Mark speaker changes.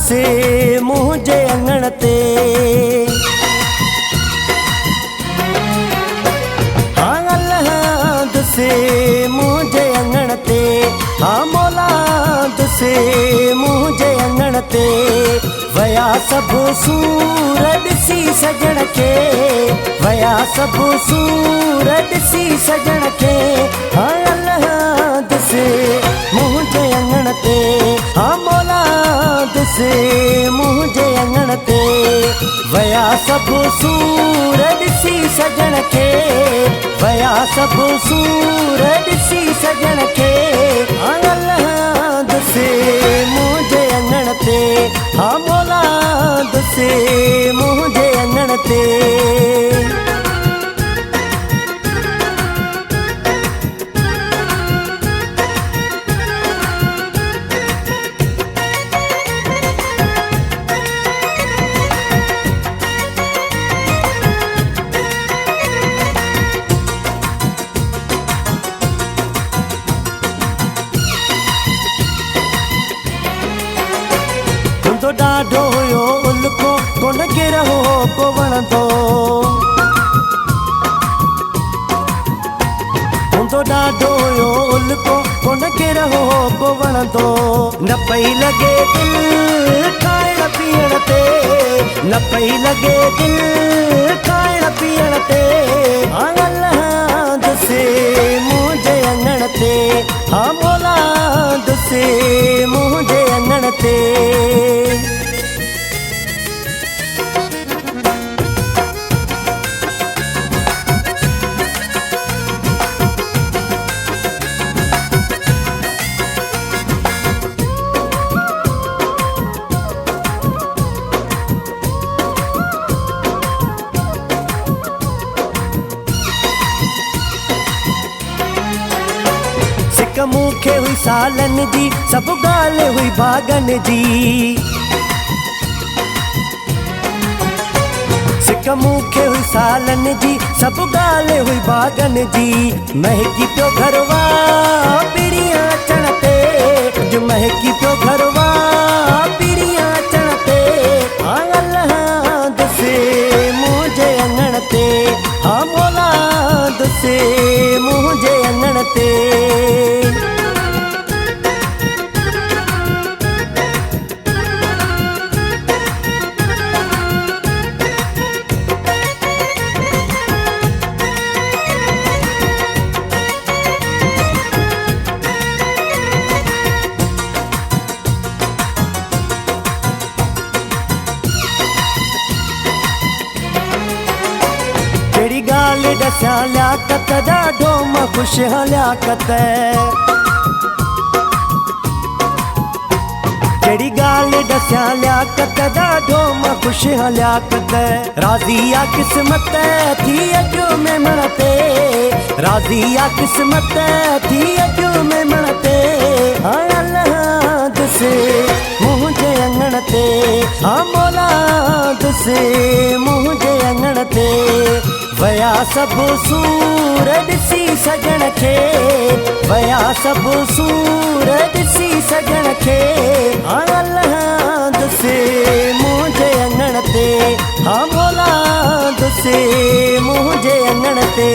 Speaker 1: दुसे मुझे अंगण ते। हाँ अल्लाह दुसे मुझे अंगण ते। हाँ मौला दुसे मुझे अंगण ते। वया सब सूर ॾिसी सजण के। वया सब सूर ॾिसी सजण के। हाँ अल्लाह दुसे मुझे अंगण ते। हाँ मौला दुसे मुझे अंगण ते। वया सब सूर ॾिसी सजण के। वया सब सूर ॾिसी सजण के। हाँ अल्लाह दुसे मुझे अंगण ते। हाँ मौला दुसे मुझे अंगण ते। तो डाढो हुयो उल्को कोन गिरहो को वणंदो। तो डाढो हुयो उल्को कोन गिरहो को वणंदो। न पई लगे दिल खाइण पीअण ते। न पई लगे दिल खाइण पीअण ते। हाँ अल्लाह दुसे मुझे अंगण ते। हाँ मौला दुसे मुझे अंगण ते। सिक मूंखे हुई सालन जी सब ॻाल्हि हुई भागन जी। सिक मूंखे हुई सालन जी सब ॻाल्हि हुई भागन जी। महकी पियो घरवा पीड़ियां अचण ते। जो महकी पियो घरवा पीड़ियां अचण ते। हाँ अल्लाह दुसे मुझे अंगण ते। हाँ मौला दुसे मुझे अंगण ते। केड़ी गाल दस्या लियाकत ॾाढो मां ख़ुशि हाँ लियाकत। केड़ी गाल दस्या लियाकत ॾाढो मां ख़ुशि हाँ लियाकत। राज़ी आ किस्मत थी अॼु मेमण ते। राज़ी आ किस्मत थी अॼु मेमण ते। हाँ अल्लाह दुसे मुझे अंगण ते। हाँ मौला दुसे मुझे अंगण ते। वया सब सूर ॾिसी सजण के। वया सब सूर ॾिसी सजण के। हाँ अल्लाह दुसे मुझे अंगण ते। हाँ मौला दुसे मुझे अंगण ते।